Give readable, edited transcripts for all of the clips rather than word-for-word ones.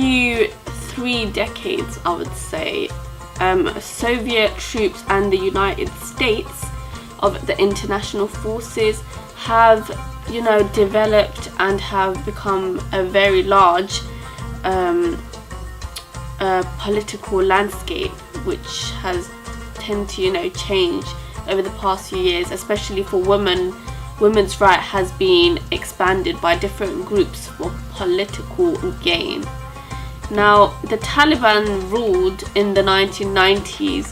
few 3 decades, I would say, Soviet troops and the United States of the international forces have, developed and have become a very large political landscape, which has tended to, change over the past few years, especially for women. Women's right has been expanded by different groups for political gain. Now, the Taliban ruled in the 1990s,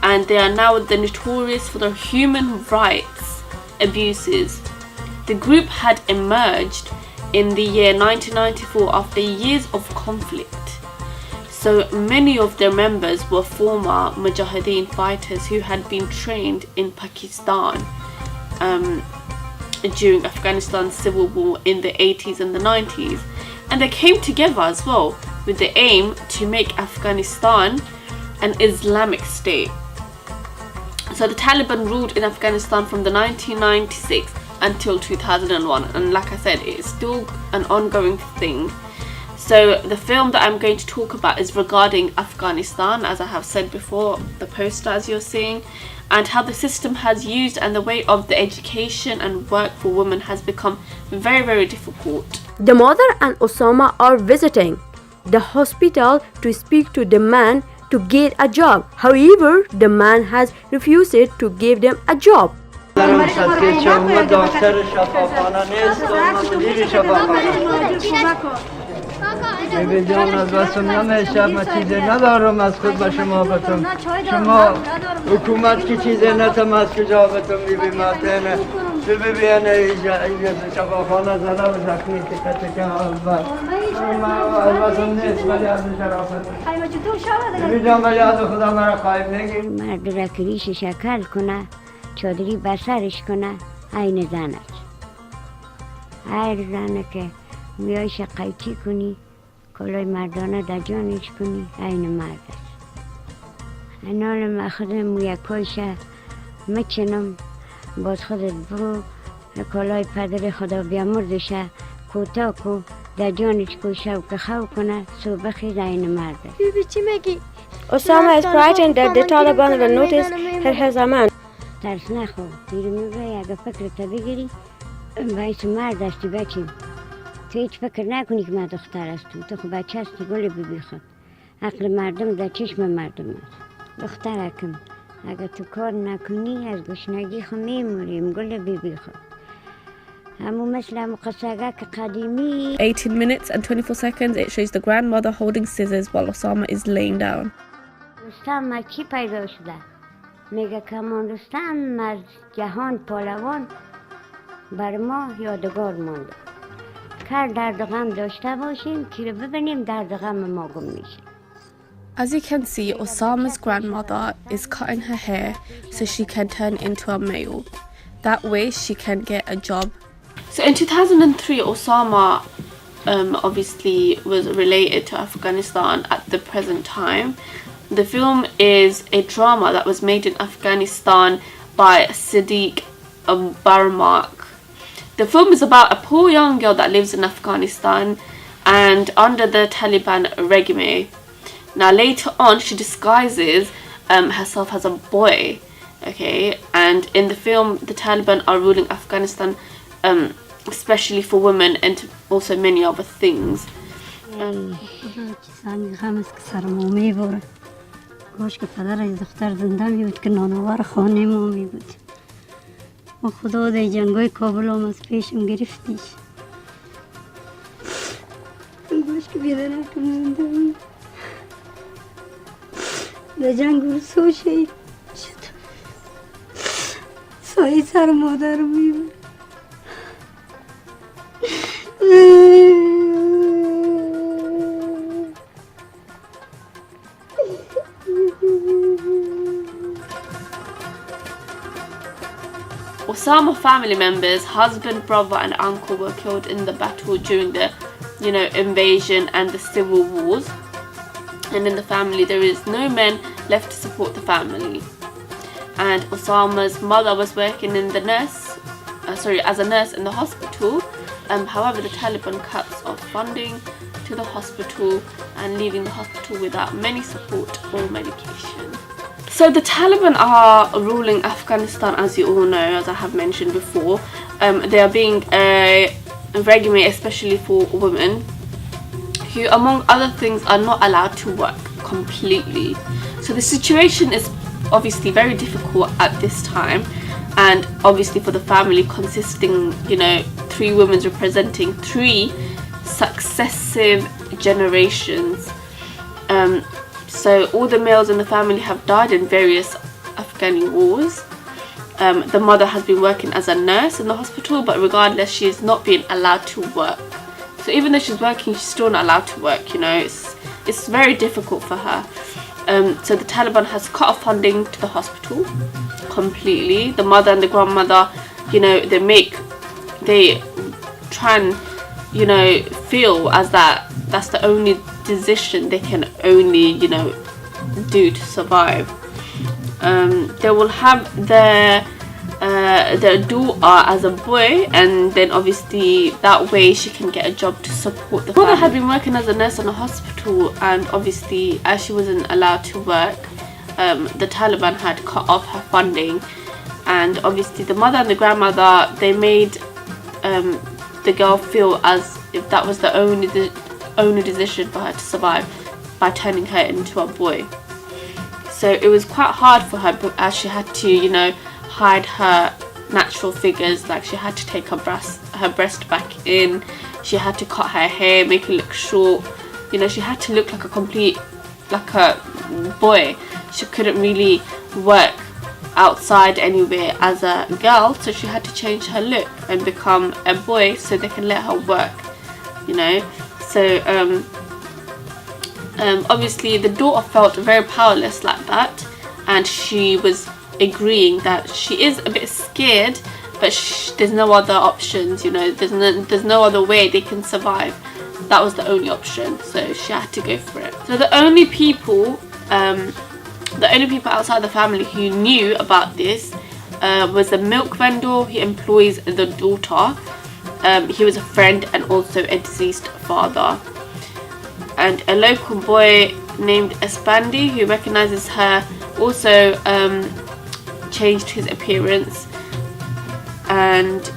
and they are now notorious for their human rights abuses. The group had emerged in the year 1994 after years of conflict. So many of their members were former Mujahideen fighters who had been trained in Pakistan during Afghanistan's civil war in the 80s and the 90s. And they came together as well with the aim to make Afghanistan an Islamic state. So the Taliban ruled in Afghanistan from the 1996 until 2001, and like I said, it is still an ongoing thing. So the film that I'm going to talk about is regarding Afghanistan, as I have said before, the poster as you're seeing, and how the system has used and the way of the education and work for women has become very, very difficult. The mother and Osama are visiting the hospital to speak to the man to get a job. However, the man has refused to give them a job. جان از واسم نمیشه ما چیزی ندارم از خود به شما بتم شما حکومت کی چیزی نتم از کجا بتم بیماتنه ببینه اینجا شفاخانه زده و زخمی تکه تکه ما از واسم نیست ولی از شرافت جان ولی از خدا مرا قایم نگیر مرد را کریش شکل کنه چادری بسرش کنه این زنش هر زنه که میای شقایتی کنی کلای مردانه در جانش کنی این مرد است انال من خودم مویکایشه میچنم باز خودت برو کلای پدر خدا بیامرزشه کوتا کو در جانش کوشه و که خو کنه صبح خیز این مرد است بیبی چی میگی؟ Osama is frightened that the Taliban will notice her has a man. ترس نخو بیرو میگه اگه فکرت بگیری باعث مرد هستی بچه تو هیچ فکر نکنی که من دختر هستم تو خب بچه هستی گل بیبی خود عقل مردم در چشم مردم است دخترکم اگه تو کار نکنی از گشنگی خود میموریم گل بیبی خود همون مثل همون قصگک قدیمی 18 minutes and 24 seconds, it shows the grandmother holding scissors while Osama is laying down. رستم از چی پیدا شده؟ میگه کمان رستم از جهان پالوان بر ما یادگار مانده کار درد غم داشته باشیم که ببینیم درد غم ما گم میشه. As you can see, Osama's grandmother is cutting her hair so she can turn into a male. That way she can get a job. So in 2003, Osama obviously was related to Afghanistan at the present time. The film is a drama that was made in Afghanistan by Siddiq Barmak. The film is about a poor young girl that lives in Afghanistan and under the Taliban regime. Now later on she disguises herself as a boy, okay, and in the film the Taliban are ruling Afghanistan especially for women and also many other things. کاش که پدر از دختر زنده میبود که نانآور خانه ما میبود و خدا در جنگای کابل هم از پیشم گرفتیش کاش که بیدر نکن زنده بود در جنگ ورسو شد سایه سر مادر میبود Osama family members, husband, brother and uncle were killed in the battle during the, invasion and the civil wars. And in the family there is no men left to support the family. And Osama's mother was working in as a nurse in the hospital. However, the Taliban cuts off funding to the hospital and leaving the hospital without many support or medication. So the Taliban are ruling Afghanistan, as you all know, as I have mentioned before. They are being regulated, especially for women, who among other things are not allowed to work completely. So the situation is obviously very difficult at this time, and obviously for the family consisting, 3 women representing 3 successive generations. So all the males in the family have died in various Afghani wars. The mother has been working as a nurse in the hospital, but regardless, she is not being allowed to work. So even though she's working, she's still not allowed to work. It's very difficult for her. So the Taliban has cut off funding to the hospital completely. The mother and the grandmother, they try and feel as that's the only decision they can only do to survive. They will have their daughter as a boy, and then obviously that way she can get a job to support the family. Mother had been working as a nurse in a hospital, and obviously as she wasn't allowed to work, the Taliban had cut off her funding, and obviously the mother and the grandmother, they made the girl feel as if that was the only decision for her to survive, by turning her into a boy. So it was quite hard for her, as she had to hide her natural figures. Like, she had to take her breast back in, she had to cut her hair, make it look short. She had to look like a boy. She couldn't really work outside anywhere as a girl, so she had to change her look and become a boy so they can let her work. So obviously the daughter felt very powerless like that, and she was agreeing that she is a bit scared, but there's no other options. There's no other way they can survive. That was the only option, so she had to go for it. So the only people outside the family who knew about this was the milk vendor who employs the daughter. He was a friend and also a deceased father. And a local boy named Espandi, who recognizes her, also changed his appearance, and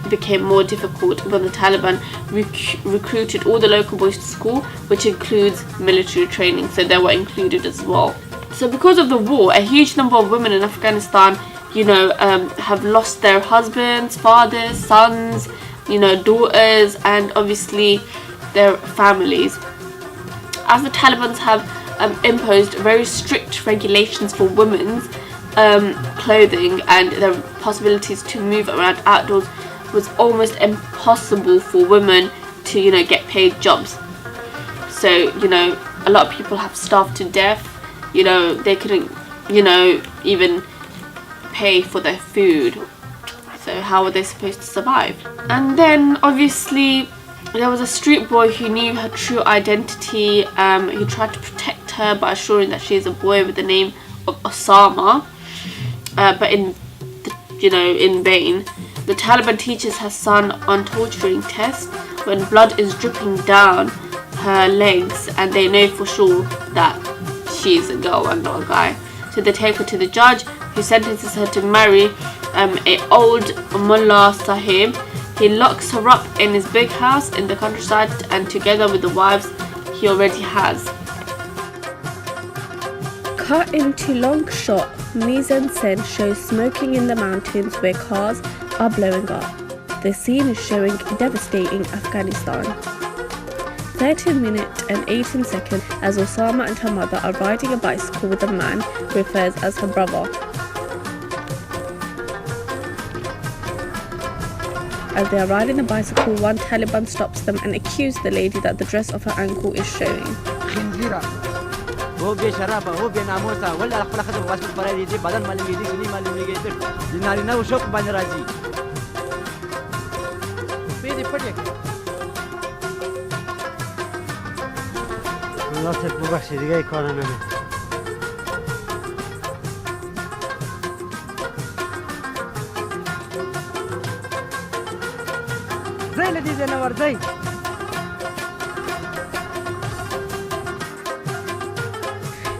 became more difficult when the Taliban recruited all the local boys to school, which includes military training, so they were included as well. So because of the war, a huge number of women in Afghanistan have lost their husbands, fathers, sons, daughters, and obviously their families, as the Taliban have imposed very strict regulations for women's clothing, and the possibilities to move around outdoors was almost impossible for women to get paid jobs. So a lot of people have starved to death. They couldn't even pay for their food, so how were they supposed to survive? And then obviously there was a street boy who knew her true identity. He tried to protect her by assuring that she is a boy with the name of Osama, but in vain. The Taliban teaches her son on torturing tests when blood is dripping down her legs, and they know for sure that she is a girl and not a guy. So they take her to the judge, who sentences her to marry a old mullah sahib. He locks her up in his big house in the countryside, and together with the wives he already has. Cut into long shot, mise-en-scène shows smoking in the mountains where cars are blowing up. The scene is showing devastating Afghanistan. 13 minutes and 18 seconds as Osama and her mother are riding a bicycle with a man who refers as her brother. As they are riding the bicycle, one Taliban stops them and accuses the lady that the dress of her ankle is showing.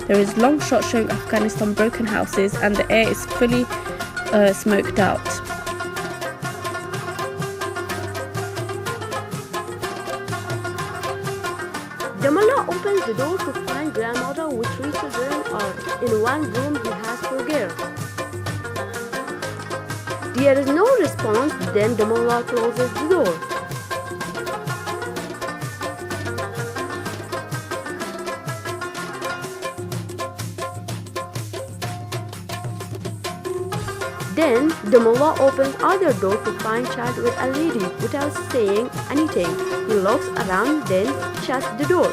There is long shots showing Afghanistan broken houses and the air is fully smoked out. The mullah opens the door to find grandmother with 3 children are in one room he has forget. There is no response, then the mullah closes the door. Then the mullah opens other door to find child with a lady without saying anything. He looks around, then shuts the door.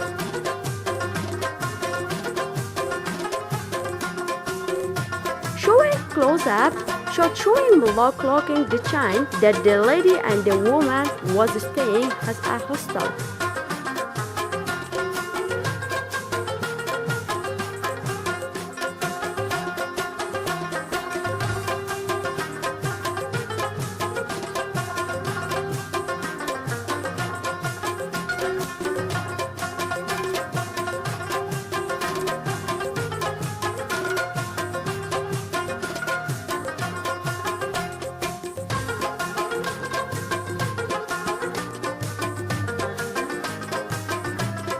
Showing close-up shot showing mullah clocking the time that the lady and the woman was staying as a hostel.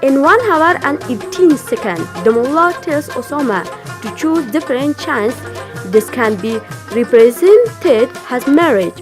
In 1 hour and 18 seconds, the mullah tells Osama to choose different chants. This can be represented as marriage,